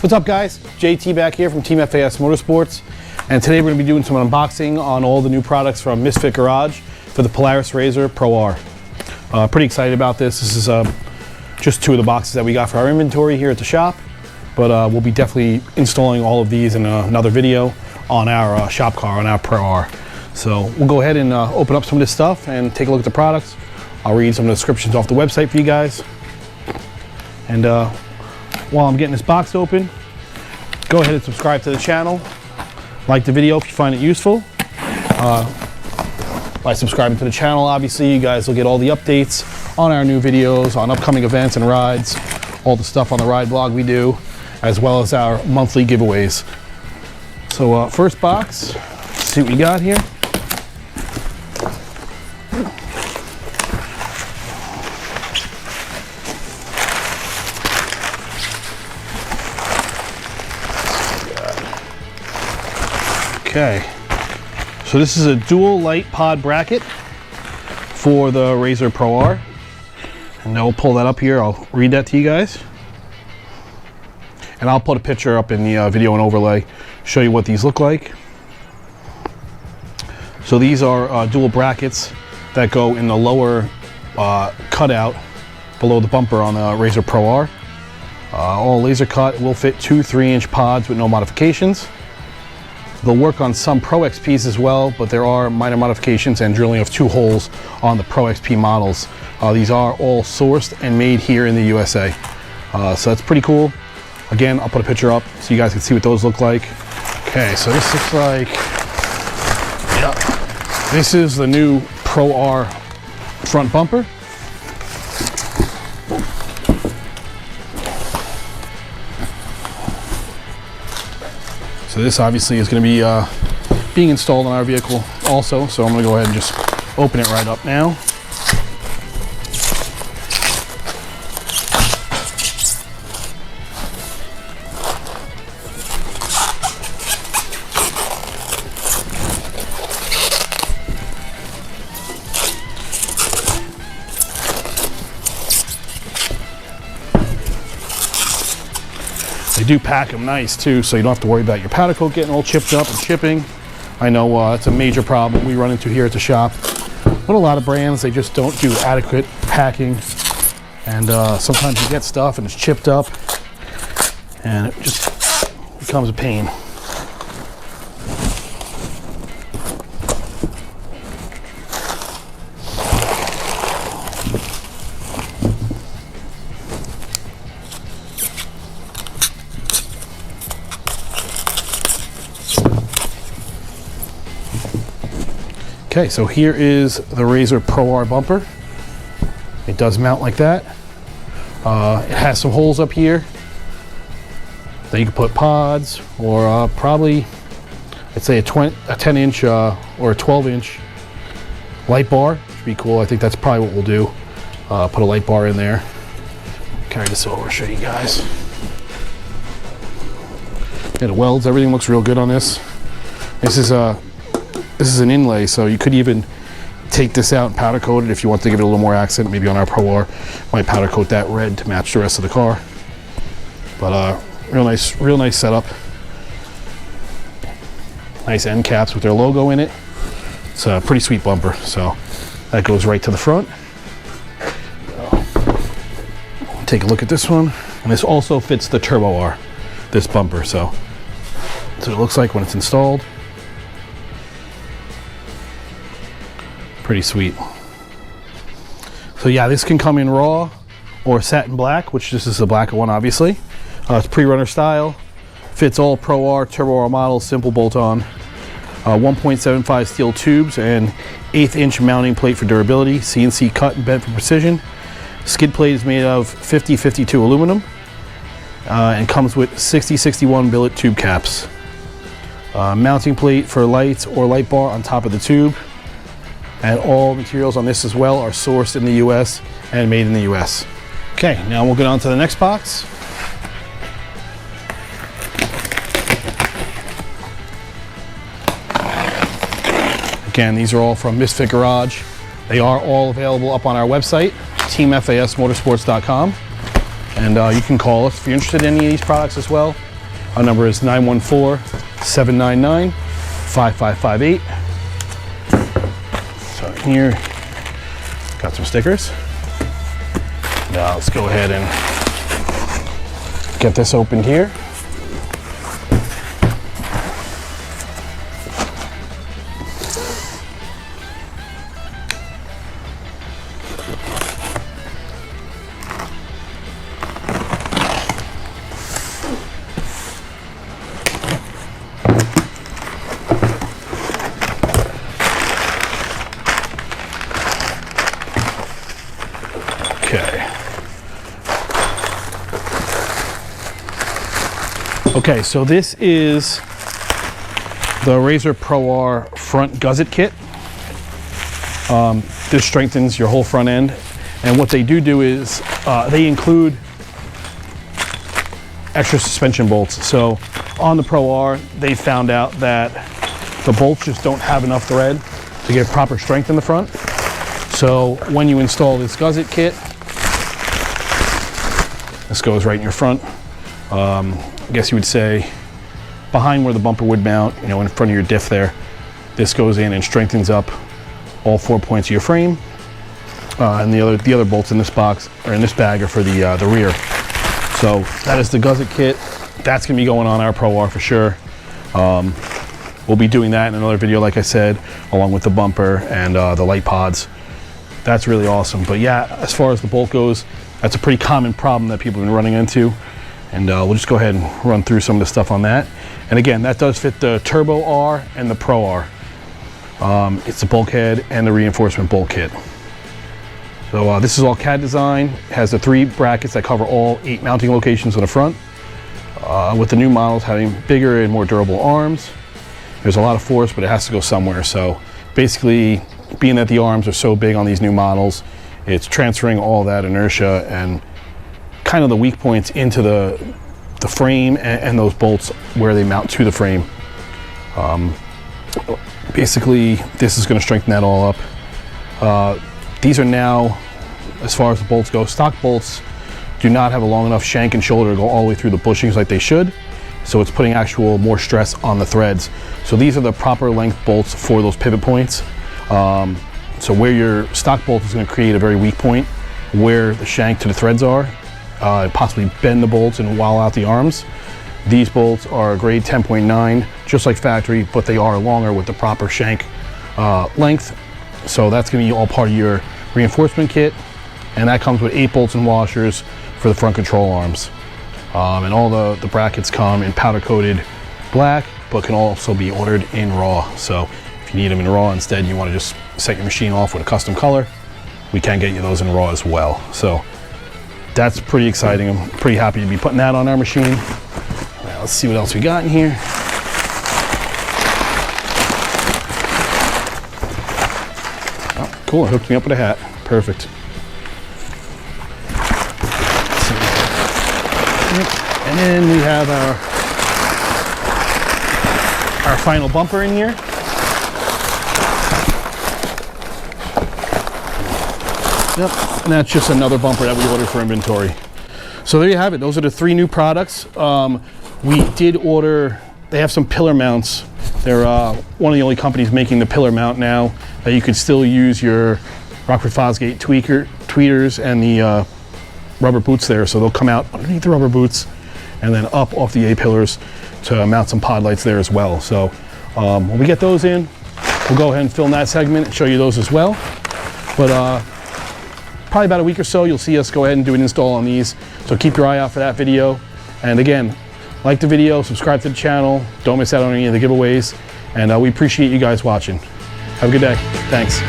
What's up guys? JT back here from Team FAS Motorsports, and today we're going to be doing some unboxing on all the new products from Misfit Garage for the Polaris RZR Pro R. Pretty excited about this. This is just two of the boxes that we got for our inventory here at the shop, but we'll be definitely installing all of these in another video on our shop car, on our Pro R. So we'll go ahead and open up some of this stuff and take a look at the products. I'll read some of the descriptions off the website for you guys. And while I'm getting this box open, go ahead and subscribe to the channel. Like the video if you find it useful. By subscribing to the channel, obviously, you guys will get all the updates on our new videos, on upcoming events and rides, all the stuff on the ride blog we do, as well as our monthly giveaways. So first box, let's see what we got here. Okay, so this is a dual light pod bracket for the RZR Pro R, and I'll pull that up here. I'll read that to you guys, and I'll put a picture up in the video and overlay, show you what these look like. So these are dual brackets that go in the lower cutout below the bumper on the RZR Pro R. All laser cut, will fit 2 3-inch pods with no modifications. They'll work on some Pro XPs as well, but there are minor modifications and drilling of 2 holes on the Pro XP models. These are all sourced and made here in the USA. So that's pretty cool. Again, I'll put a picture up so you guys can see what those look like. Okay, so this looks like, yeah, this is the new Pro R front bumper. So this obviously is going to be being installed on our vehicle also, so I'm going to go ahead and just open it right up now. They do pack them nice too, so you don't have to worry about your powder coat getting all chipped up and shipping. I know it's a major problem we run into here at the shop. But a lot of brands, they just don't do adequate packing, and sometimes you get stuff and it's chipped up, and it just becomes a pain. Okay, so here is the RZR Pro R bumper. It does mount like that. It has some holes up here that you can put pods, or probably, I'd say a 10-inch or a 12-inch light bar, which would be cool. I think that's probably what we'll do. Put a light bar in there. Carry this over, show you guys. Yeah, the welds, everything looks real good on this. This is an inlay, so you could even take this out and powder coat it if you want to give it a little more accent. Maybe on our Pro R, might powder coat that red to match the rest of the car. But real nice setup. Nice end caps with their logo in it. It's a pretty sweet bumper. So that goes right to the front. Take a look at this one, and this also fits the Turbo R, this bumper. So it looks like when it's installed. Pretty sweet. So yeah, this can come in raw or satin black, which this is the black one obviously. It's pre-runner style, fits all Pro R, Turbo R models, simple bolt-on. 1.75 steel tubes and 1/8-inch mounting plate for durability, CNC cut and bent for precision. Skid plate is made of 50-52 aluminum and comes with 60-61 billet tube caps. Mounting plate for lights or light bar on top of the tube. And all materials on this as well are sourced in the US and made in the US. Okay, now we'll get on to the next box. Again, these are all from Misfit Garage. They are all available up on our website, teamfasmotorsports.com. And you can call us if you're interested in any of these products as well. Our number is 914-799-5558. So here, got some stickers. Now let's go ahead and get this opened here. Okay, so this is the RZR Pro R Front Gusset Kit. This strengthens your whole front end, and what they do is they include extra suspension bolts. So on the Pro R, they found out that the bolts just don't have enough thread to get proper strength in the front. So when you install this gusset kit, this goes right in your front. I guess you would say behind where the bumper would mount, you know, in front of your diff there. This goes in and strengthens up all 4 points of your frame. And the other bolts in this box, or in this bag, are for the rear. So that is the gusset kit. That's gonna be going on our Pro R for sure. We'll be doing that in another video, like I said, along with the bumper and the light pods. That's really awesome. But yeah, as far as the bolt goes, that's a pretty common problem that people have been running into. And we'll just go ahead and run through some of the stuff on that. And again, that does fit the Turbo R and the Pro R. It's the bulkhead and the reinforcement bolt kit. So this is all CAD design. It has the 3 brackets that cover all 8 mounting locations on the front. With the new models having bigger and more durable arms, there's a lot of force, but it has to go somewhere. So basically, being that the arms are so big on these new models, it's transferring all that inertia and kind of the weak points into the frame and those bolts where they mount to the frame. Basically, this is going to strengthen that all up. These are now, as far as the bolts go, stock bolts do not have a long enough shank and shoulder to go all the way through the bushings like they should. So it's putting actual more stress on the threads. So these are the proper length bolts for those pivot points. So where your stock bolt is going to create a very weak point, where the shank to the threads are, possibly bend the bolts and wall out the arms. These bolts are grade 10.9, just like factory, but they are longer with the proper shank length. So that's going to be all part of your reinforcement kit, and that comes with 8 bolts and washers for the front control arms. And all the brackets come in powder coated black, but can also be ordered in raw. So if you need them in raw instead, you want to just set your machine off with a custom color, we can get you those in raw as well. So that's pretty exciting. I'm pretty happy to be putting that on our machine. Now, let's see what else we got in here. Oh, cool, it hooked me up with a hat. Perfect. And then we have our final bumper in here. Yep, and that's just another bumper that we ordered for inventory. So there you have it. Those are the 3 new products. We did order, they have some pillar mounts. They're one of the only companies making the pillar mount now that you could still use your Rockford Fosgate tweeters and the rubber boots there. So they'll come out underneath the rubber boots and then up off the A-pillars to mount some pod lights there as well. So when we get those in, we'll go ahead and film that segment and show you those as well. But probably about a week or so, you'll see us go ahead and do an install on these. So keep your eye out for that video. And again, like the video, subscribe to the channel. Don't miss out on any of the giveaways. And we appreciate you guys watching. Have a good day. Thanks.